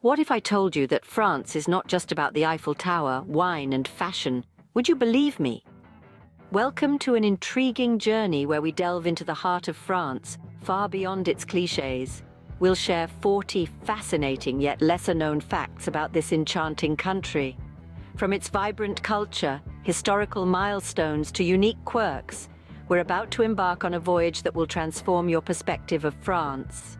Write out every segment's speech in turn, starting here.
What if I told you that France is not just about the Eiffel Tower, wine and fashion? Would you believe me? Welcome to an intriguing journey where we delve into the heart of France, far beyond its cliches. We'll share 40 fascinating yet lesser-known facts about this enchanting country. From its vibrant culture, historical milestones to unique quirks, we're about to embark on a voyage that will transform your perspective of France.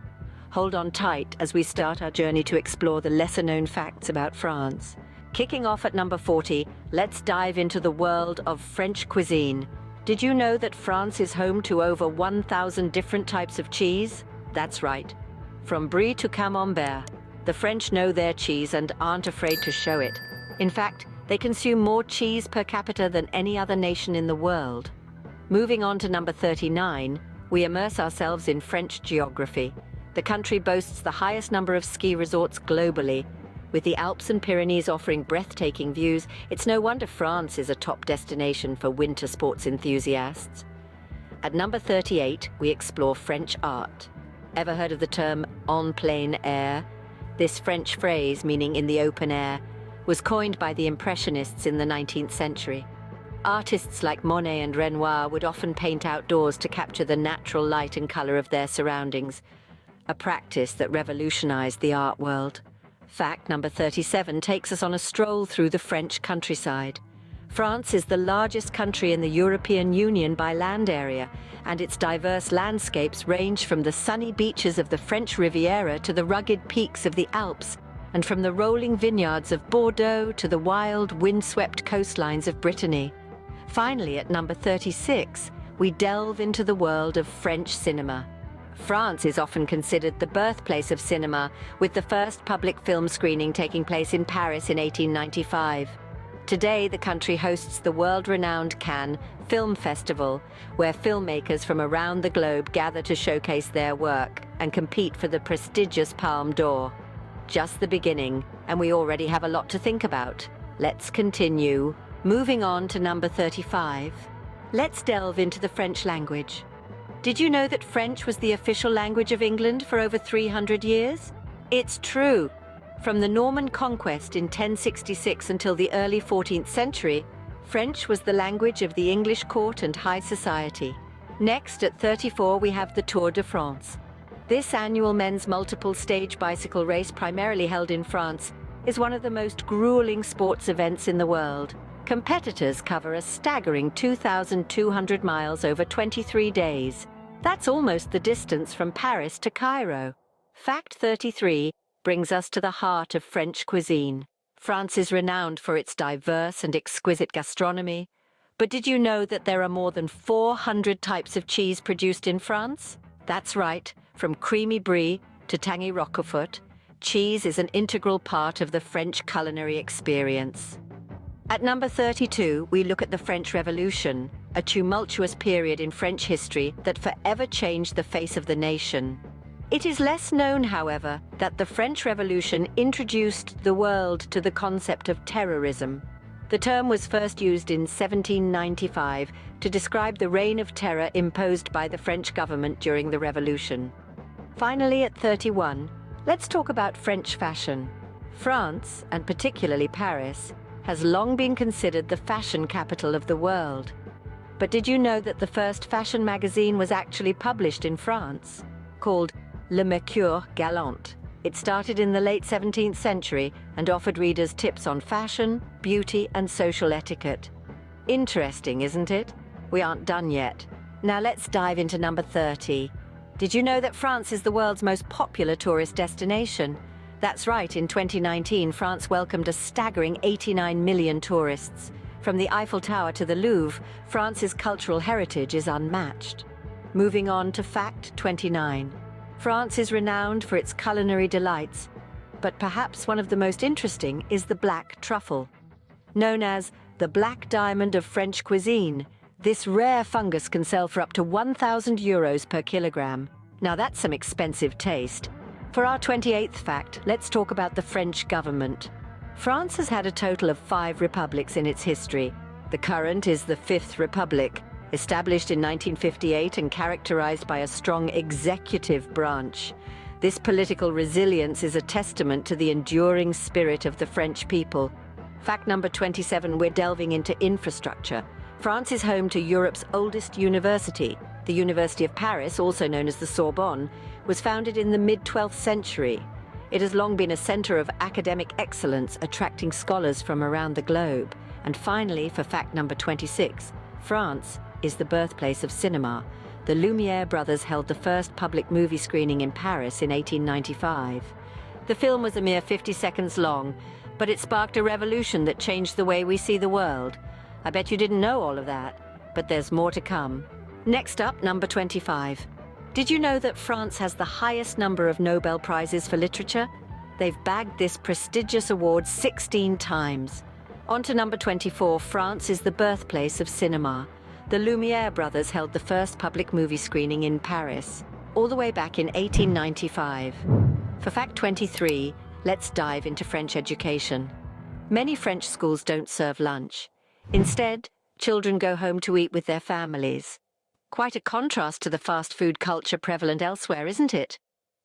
Hold on tight as we start our journey to explore the lesser-known facts about France. Kicking off at number 40, let's dive into the world of French cuisine. Did you know that France is home to over 1,000 different types of cheese? That's right. From brie to camembert, the French know their cheese and aren't afraid to show it. In fact, they consume more cheese per capita than any other nation in the world. Moving on to number 39, we immerse ourselves in French geography. The country boasts the highest number of ski resorts globally. With the Alps and Pyrenees offering breathtaking views, it's no wonder France is a top destination for winter sports enthusiasts. At number 38, we explore French art. Ever heard of the term en plein air? This French phrase, meaning in the open air, was coined by the Impressionists in the 19th century. Artists like Monet and Renoir would often paint outdoors to capture the natural light and color of their surroundings, a practice that revolutionized the art world. Fact number 37 takes us on a stroll through the French countryside. France is the largest country in the European Union by land area, and its diverse landscapes range from the sunny beaches of the French Riviera to the rugged peaks of the Alps, and from the rolling vineyards of Bordeaux to the wild, windswept coastlines of Brittany. Finally, at number 36, we delve into the world of French cinema. France is often considered the birthplace of cinema, with the first public film screening taking place in Paris in 1895. Today, the country hosts the world-renowned Cannes Film Festival, where filmmakers from around the globe gather to showcase their work and compete for the prestigious Palme d'Or. Just the beginning, and we already have a lot to think about. Let's continue. Moving on to number 35, let's delve into the French language. Did you know that French was the official language of England for over 300 years? It's true. From the Norman conquest in 1066 until the early 14th century, French was the language of the English court and high society. Next, at 34, we have the Tour de France. This annual men's multiple stage bicycle race, primarily held in France, is one of the most grueling sports events in the world. Competitors cover a staggering 2,200 miles over 23 days. That's almost the distance from Paris to Cairo. Fact 33 brings us to the heart of French cuisine. France is renowned for its diverse and exquisite gastronomy. But did you know that there are more than 400 types of cheese produced in France? That's right, from creamy brie to tangy roquefort, cheese is an integral part of the French culinary experience. At number 32, we look at the French Revolution, a tumultuous period in French history that forever changed the face of the nation. It is less known, however, that the French Revolution introduced the world to the concept of terrorism. The term was first used in 1795 to describe the reign of terror imposed by the French government during the Revolution. Finally, at 31, let's talk about French fashion. France, and particularly Paris, has long been considered the fashion capital of the world. But did you know that the first fashion magazine was actually published in France? Called Le Mercure Galant. It started in the late 17th century and offered readers tips on fashion, beauty, and social etiquette. Interesting, isn't it? We aren't done yet. Now let's dive into number 30. Did you know that France is the world's most popular tourist destination? That's right, in 2019, France welcomed a staggering 89 million tourists. From the Eiffel Tower to the Louvre, France's cultural heritage is unmatched. Moving on to fact 29. France is renowned for its culinary delights, but perhaps one of the most interesting is the black truffle. Known as the black diamond of French cuisine, this rare fungus can sell for up to 1,000 euros per kilogram. Now that's some expensive taste. For our 28th fact, let's talk about the French government. France has had a total of 5 republics in its history. The current is the 5th Republic, established in 1958 and characterized by a strong executive branch. This political resilience is a testament to the enduring spirit of the French people. Fact number 27, we're delving into infrastructure. France is home to Europe's oldest university. The University of Paris, also known as the Sorbonne, was founded in the mid-12th century. It has long been a center of academic excellence, attracting scholars from around the globe. And finally, for fact number 26, France is the birthplace of cinema. The Lumière brothers held the first public movie screening in Paris in 1895. The film was a mere 50 seconds long, but it sparked a revolution that changed the way we see the world. I bet you didn't know all of that, but there's more to come. Next up, number 25. Did you know that France has the highest number of Nobel Prizes for literature? They've bagged this prestigious award 16 times. On to number 24, France is the birthplace of cinema. The Lumière brothers held the first public movie screening in Paris, all the way back in 1895. For fact 23, let's dive into French education. Many French schools don't serve lunch. Instead, children go home to eat with their families. Quite a contrast to the fast food culture prevalent elsewhere, isn't it?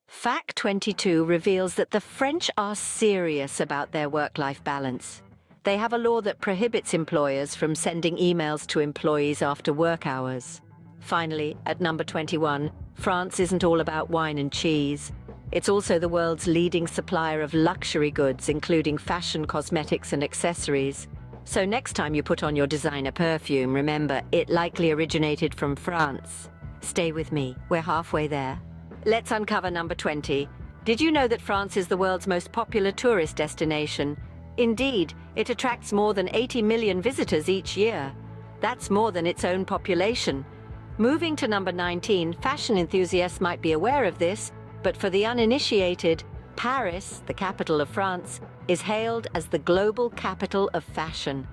Fact 22 reveals that the French are serious about their work-life balance. They have a law that prohibits employers from sending emails to employees after work hours. Finally, at number 21, France isn't all about wine and cheese. It's also the world's leading supplier of luxury goods, including fashion, cosmetics, and accessories. So next time you put on your designer perfume, remember, it likely originated from France. Stay with me, we're halfway there. Let's uncover number 20. Did you know that France is the world's most popular tourist destination? Indeed, it attracts more than 80 million visitors each year. That's more than its own population. Moving to number 19, fashion enthusiasts might be aware of this, but for the uninitiated, Paris, the capital of France, is hailed as the global capital of fashion.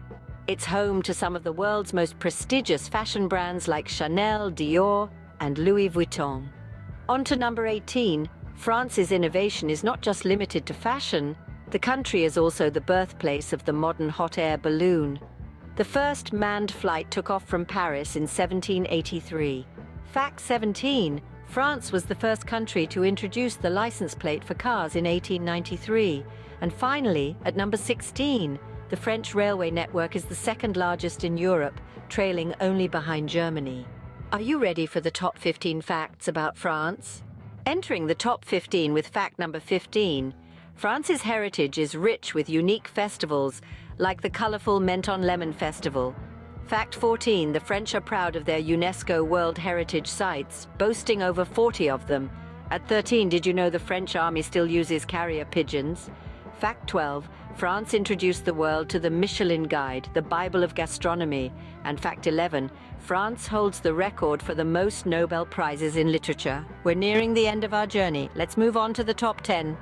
It's home to some of the world's most prestigious fashion brands like Chanel, Dior, and Louis Vuitton. On to number 18, France's innovation is not just limited to fashion. The country is also the birthplace of the modern hot air balloon. The first manned flight took off from Paris in 1783. Fact 17, France was the first country to introduce the license plate for cars in 1893. And finally, at number 16, the French railway network is the second largest in Europe, trailing only behind Germany. Are you ready for the top 15 facts about France? Entering the top 15 with fact number 15, France's heritage is rich with unique festivals, like the colorful Menton Lemon Festival. Fact 14, the French are proud of their UNESCO World Heritage Sites, boasting over 40 of them. At 13, did you know the French army still uses carrier pigeons? Fact 12, France introduced the world to the Michelin Guide, the Bible of gastronomy. And fact 11, France holds the record for the most Nobel Prizes in literature. We're nearing the end of our journey. Let's move on to the top 10.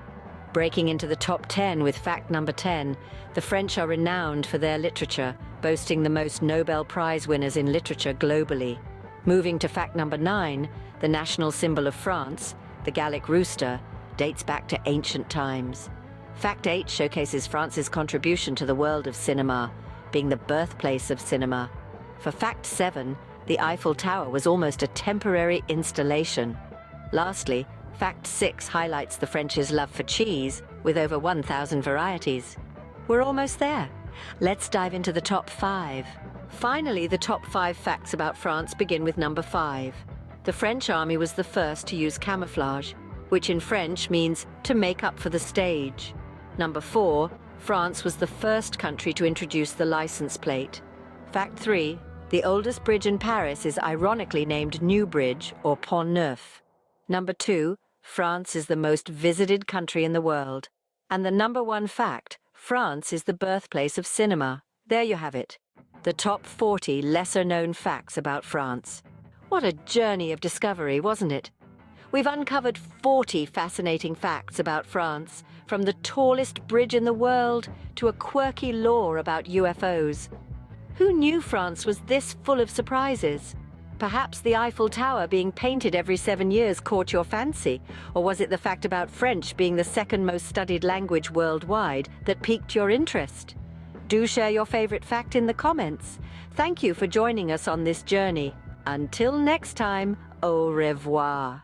Breaking into the top 10 with fact number 10, the French are renowned for their literature, boasting the most Nobel Prize winners in literature globally. Moving to fact number 9, the national symbol of France, the Gallic rooster, dates back to ancient times. Fact 8 showcases France's contribution to the world of cinema, being the birthplace of cinema. For fact 7, the Eiffel Tower was almost a temporary installation. Lastly, fact 6 highlights the French's love for cheese, with over 1,000 varieties. We're almost there. Let's dive into the top 5. Finally, the top 5 facts about France begin with number 5. The French army was the first to use camouflage, which in French means to make up for the stage. Number 4, France was the first country to introduce the license plate. Fact 3, the oldest bridge in Paris is ironically named New Bridge or Pont Neuf. Number 2, France is the most visited country in the world. And the number 1 fact, France is the birthplace of cinema. There you have it. The top 40 lesser-known facts about France. What a journey of discovery, wasn't it? We've uncovered 40 fascinating facts about France, from the tallest bridge in the world to a quirky lore about UFOs. Who knew France was this full of surprises? Perhaps the Eiffel Tower being painted every 7 years caught your fancy, or was it the fact about French being the second most studied language worldwide that piqued your interest? Do share your favorite fact in the comments. Thank you for joining us on this journey. Until next time, au revoir.